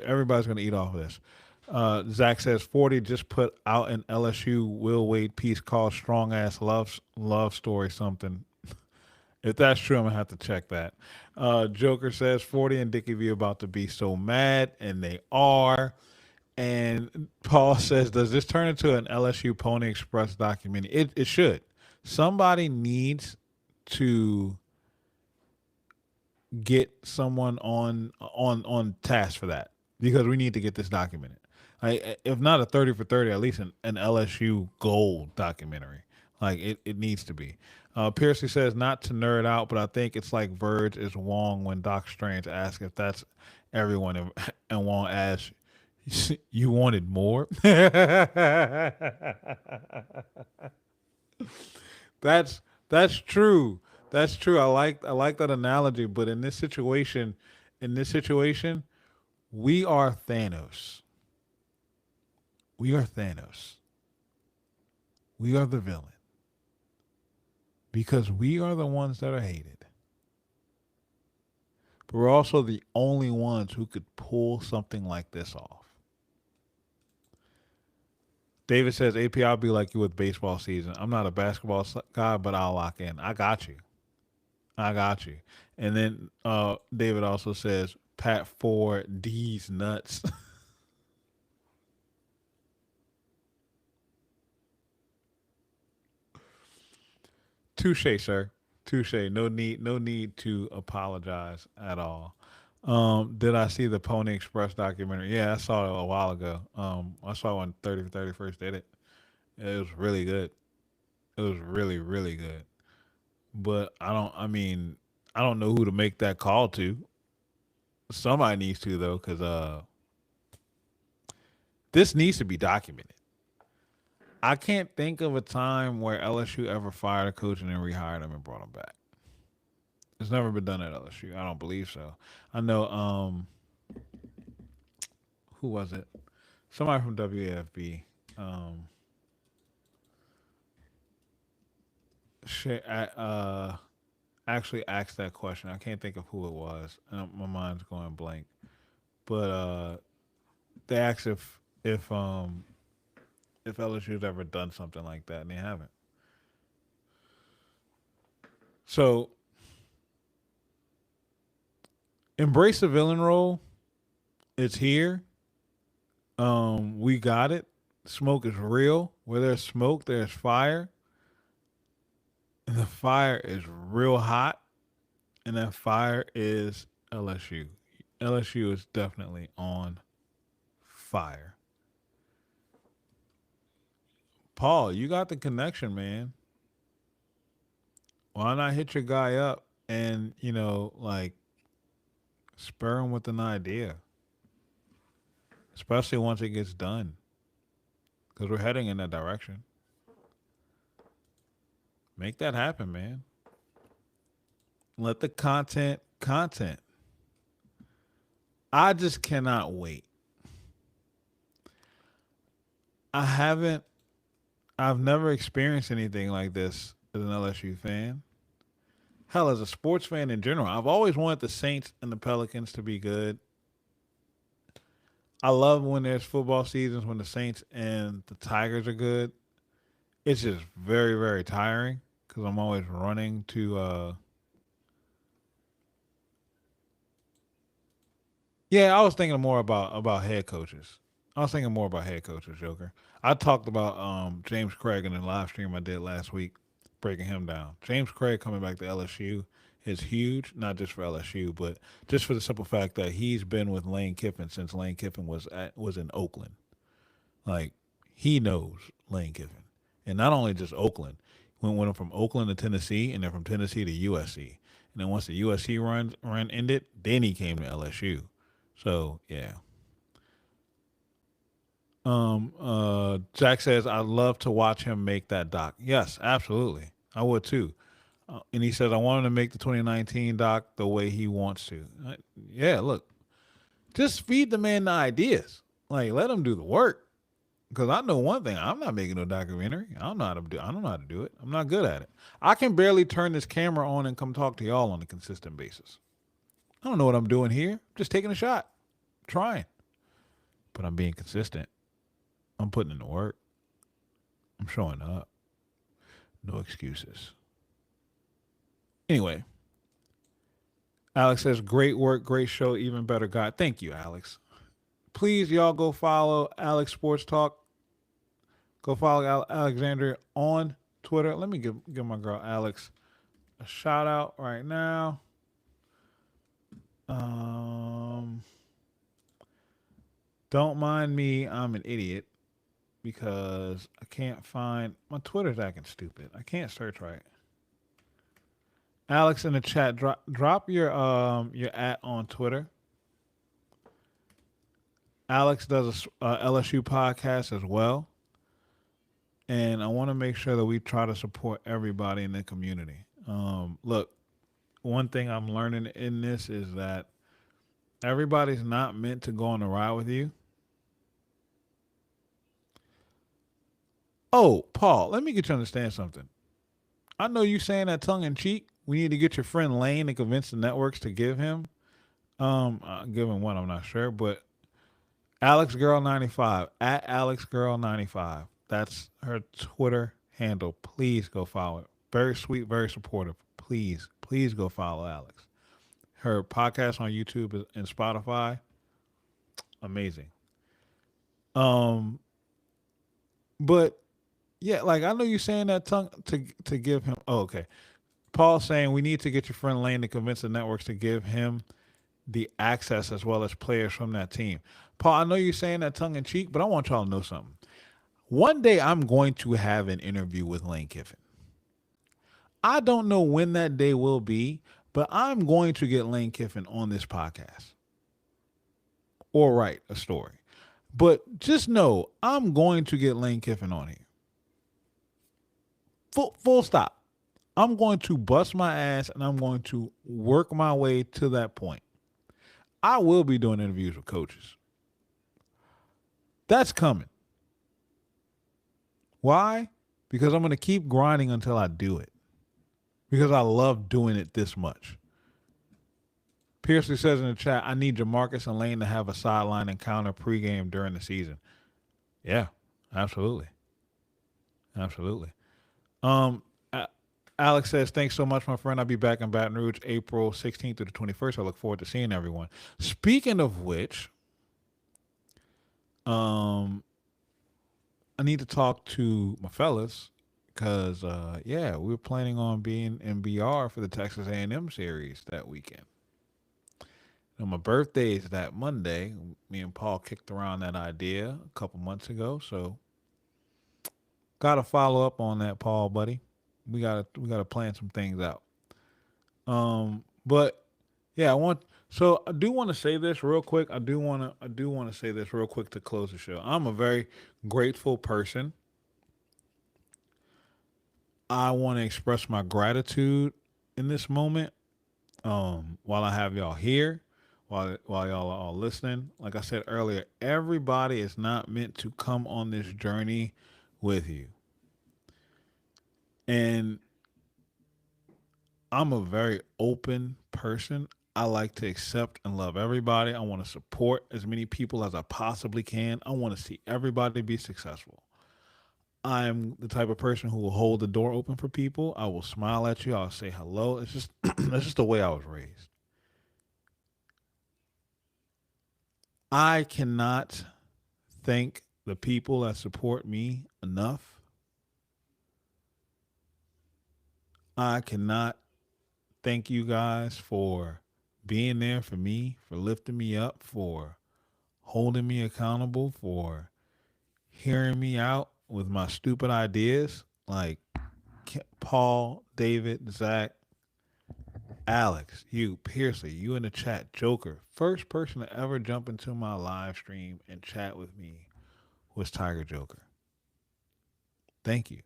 Everybody's going to eat off of this. Zach says 40 just put out an LSU Will Wade piece called "Strong Ass Love Story" something. If that's true, I'm gonna have to check that. Joker says 40 and Dickie V about to be so mad, and they are. And Paul says, does this turn into an LSU Pony Express documentary? It should. Somebody needs to get someone on task for that because we need to get this documented. Like, if not a 30 for 30, at least an LSU gold documentary. Like it needs to be. Piercy says not to nerd out, but I think it's like Verge is Wong when Doc Strange asks if that's everyone, and Wong asks, "You wanted more." That's true. That's true. I like that analogy, but in this situation, we are Thanos. We are Thanos. We are the villain because we are the ones that are hated. But we're also the only ones who could pull something like this off. David says, AP, I'll be like you with baseball season. I'm not a basketball guy, but I'll lock in. I got you. I got you. And then David also says, Pat for D's nuts. Touche, sir. Touche. No need to apologize at all. Did I see the Pony Express documentary? Yeah, I saw it a while ago. I saw it when 30 for 30 first did it. It was really good. It was really, really good. But I don't know who to make that call to. Somebody needs to though, because this needs to be documented. I can't think of a time where LSU ever fired a coach and then rehired him and brought him back. It's never been done at LSU. I don't believe so. I know who was it? Somebody from WAFB. Um actually asked that question. I can't think of who it was. My mind's going blank. But they asked if LSU's ever done something like that, and they haven't. So embrace the villain role. It's here. We got it. Smoke is real. Where there's smoke, there's fire. And the fire is real hot. And that fire is LSU. LSU is definitely on fire. Paul, you got the connection, man. Why not hit your guy up and, like spur him with an idea, especially once it gets done, because we're heading in that direction. Make that happen, man. Let the content. I just cannot wait. I haven't, I've never experienced anything like this as an LSU fan. Hell, as a sports fan in general, I've always wanted the Saints and the Pelicans to be good. I love when there's football seasons when the Saints and the Tigers are good. It's just very, very tiring because I'm always running to. Yeah, I was thinking more about head coaches. I was thinking more about head coaches, Joker. I talked about James Craig in the live stream I did last week, breaking him down. James Craig coming back to LSU is huge, not just for LSU, but just for the simple fact that he's been with Lane Kiffin since Lane Kiffin was in Oakland. Like he knows Lane Kiffin, and not only just Oakland. Went from Oakland to Tennessee, and then from Tennessee to USC, and then once the USC run ended, then he came to LSU. So yeah. Jack says I'd love to watch him make that doc. Yes, absolutely, I would too. And he says I want him to make the 2019 doc the way he wants to. Yeah, look, just feed the man the ideas. Like let him do the work. Because I know one thing, I'm not making no documentary. I don't know how to do. I don't know how to do it. I'm not good at it. I can barely turn this camera on and come talk to y'all on a consistent basis. I don't know what I'm doing here. Just taking a shot, trying, but I'm being consistent. I'm putting in the work. I'm showing up. No excuses. Anyway, Alex says, "Great work, great show, even better guy." Thank you, Alex. Please, y'all go follow Alex Sports Talk. Go follow Alexandria on Twitter. Let me give my girl Alex a shout out right now. Um, don't mind me. I'm an idiot because I can't find my Twitter's acting stupid. I can't search right. Alex in the chat, drop your at on Twitter. Alex does a LSU podcast as well, and I want to make sure that we try to support everybody in the community. Look, one thing I'm learning in this is that everybody's not meant to go on a ride with you. Oh, Paul, let me get you to understand something. I know you saying that tongue in cheek. We need to get your friend Lane and convince the networks to give him. Give him one. I'm not sure, but Alex Girl 95 at Alex Girl 95. That's her Twitter handle. Please go follow it. Very sweet, very supportive. Please, please go follow Alex. Her podcast on YouTube and Spotify, amazing. Um, but yeah, like I know you saying that tongue to give him. Oh, okay. Paul saying we need to get your friend Lane to convince the networks to give him the access as well as players from that team. Paul, I know you're saying that tongue in cheek, but I want y'all to know something. One day I'm going to have an interview with Lane Kiffin. I don't know when that day will be, but I'm going to get Lane Kiffin on this podcast or write a story. But just know I'm going to get Lane Kiffin on here. Full stop. I'm going to bust my ass and I'm going to work my way to that point. I will be doing interviews with coaches. That's coming. Why? Because I'm going to keep grinding until I do it. Because I love doing it this much. Piercy says in the chat, I need Jamarcus and Lane to have a sideline encounter pregame during the season. Yeah, absolutely. Absolutely. Um, Alex says, thanks so much, my friend. I'll be back in Baton Rouge April 16th through the 21st. I look forward to seeing everyone. Speaking of which, um, I need to talk to my fellas because, yeah, we're planning on being in BR for the Texas A&M series that weekend. My birthday is that Monday. Me and Paul kicked around that idea a couple months ago, so gotta follow up on that, Paul, buddy. We gotta plan some things out. But yeah, I do want to say this real quick. I do want to say this real quick to close the show. I'm a very grateful person. I want to express my gratitude in this moment. While I have y'all here, while y'all are all listening, like I said earlier, everybody is not meant to come on this journey with you. And I'm a very open person. I like to accept and love everybody. I want to support as many people as I possibly can. I want to see everybody be successful. I'm the type of person who will hold the door open for people. I will smile at you. I'll say hello. It's just that's just the way I was raised. I cannot thank the people that support me enough. I cannot thank you guys for being there for me, for lifting me up, for holding me accountable, for hearing me out with my stupid ideas. Like Paul, David, Zach, Alex, you, Piercy, you in the chat, Joker. First person to ever jump into my live stream and chat with me was Tiger Joker. Thank you.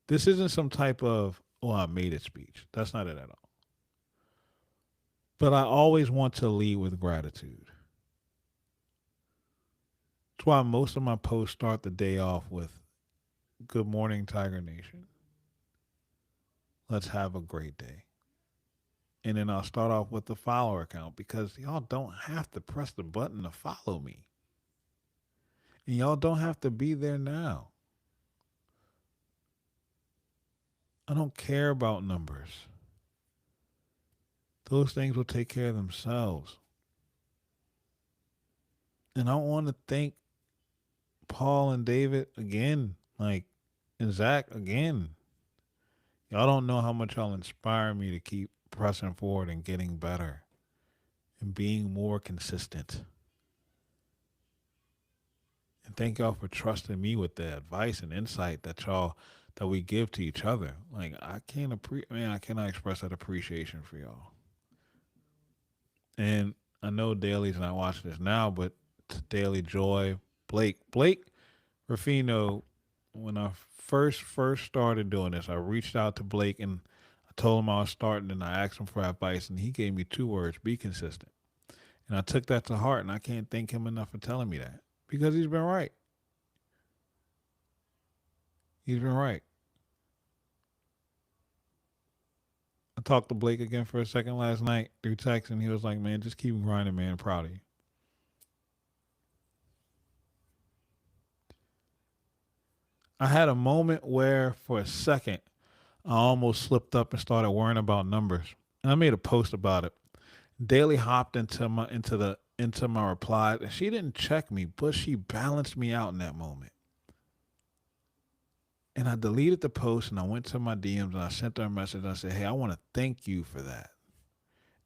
This isn't some type of, oh, I made it speech. That's not it at all. But I always want to lead with gratitude. That's why most of my posts start the day off with "Good morning, Tiger Nation. Let's have a great day." And then I'll start off with the follower account because y'all don't have to press the button to follow me. And y'all don't have to be there now. I don't care about numbers. Those things will take care of themselves. And I want to thank Paul and David again, like, and Zach again. Y'all don't know how much y'all inspire me to keep pressing forward and getting better and being more consistent. And thank y'all for trusting me with the advice and insight that we give to each other. Like I cannot express that appreciation for y'all. And I know Daly's not watching this now, but to Daily Joy, Blake Rufino, when I first started doing this, I reached out to Blake and I told him I was starting and I asked him for advice and he gave me two words: be consistent. And I took that to heart and I can't thank him enough for telling me that. Because he's been right. He's been right. I talked to Blake again for a second last night through text and he was like, "Man, just keep grinding, man. I'm proud of you." I had a moment where for a second I almost slipped up and started worrying about numbers. And I made a post about it. Daly hopped into my replies and she didn't check me, but she balanced me out in that moment. And I deleted the post and I went to my DMs and I sent her a message and I said, "Hey, I want to thank you for that."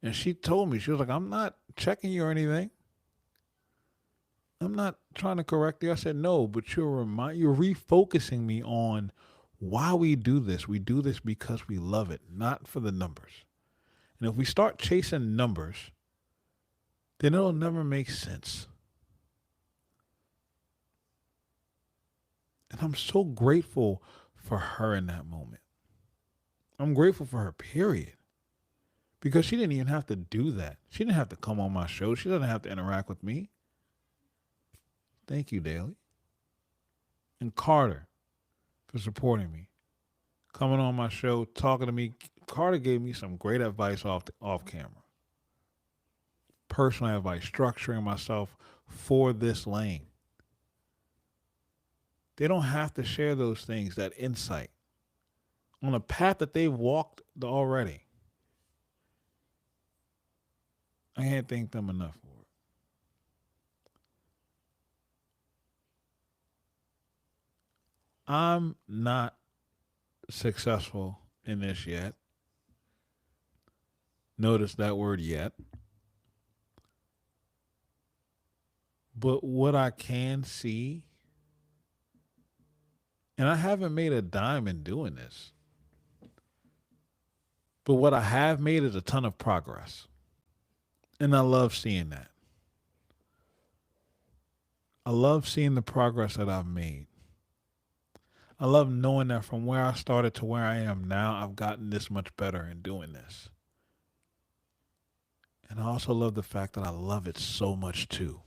And she told me, she was like, "I'm not checking you or anything. I'm not trying to correct you." I said, "No, but you're refocusing me on why we do this. We do this because we love it, not for the numbers. And if we start chasing numbers, then it'll never make sense." And I'm so grateful for her in that moment. I'm grateful for her, period. Because she didn't even have to do that. She didn't have to come on my show. She doesn't have to interact with me. Thank you, Daly. And Carter for supporting me, coming on my show, talking to me. Carter gave me some great advice off camera. Personal advice, structuring myself for this lane. They don't have to share those things, that insight, on a path that they've walked already. I can't thank them enough for it. I'm not successful in this yet. Notice that word yet. But what I can see, and I haven't made a dime in doing this, but what I have made is a ton of progress. And I love seeing that. I love seeing the progress that I've made. I love knowing that from where I started to where I am now, I've gotten this much better in doing this. And I also love the fact that I love it so much too.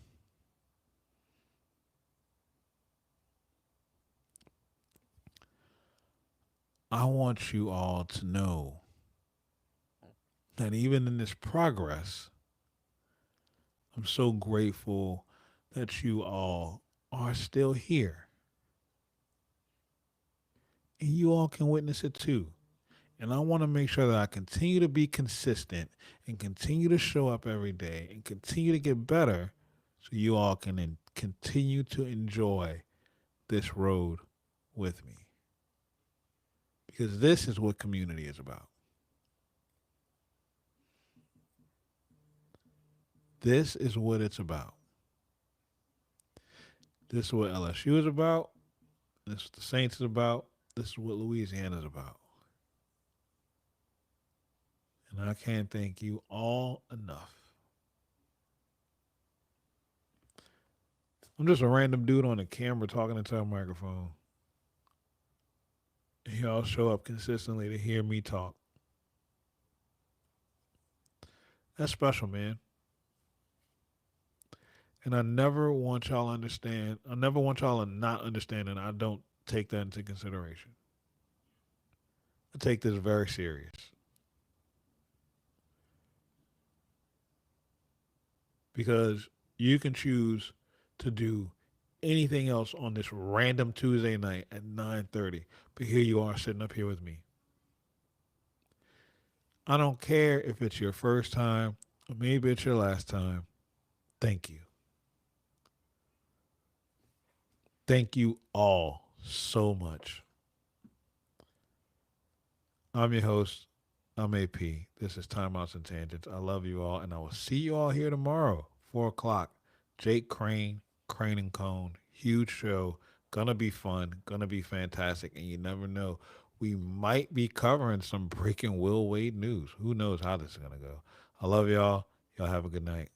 I want you all to know that even in this progress, I'm so grateful that you all are still here. And you all can witness it too. And I want to make sure that I continue to be consistent and continue to show up every day and continue to get better so you all can continue to enjoy this road with me. Because this is what community is about. This is what it's about. This is what LSU is about. This is what the Saints is about. This is what Louisiana is about. And I can't thank you all enough. I'm just a random dude on a camera talking into a microphone. Y'all show up consistently to hear me talk. That's special, man. And I never want y'all to understand. I never want y'all to not understand, and I don't take that into consideration. I take this very serious because you can choose to do anything else on this random Tuesday night at 9:30, but here you are sitting up here with me. I don't care if it's your first time or maybe it's your last time. Thank you. Thank you all so much. I'm your host. I'm AP. This is Timeouts and Tangents. I love you all, and I will see you all here tomorrow, 4 o'clock. Jake Crane, Crane and Cone. Huge show. Gonna be fun. Gonna be fantastic. And you never know. We might be covering some breaking Will Wade news. Who knows how this is gonna go? I love y'all. Y'all have a good night.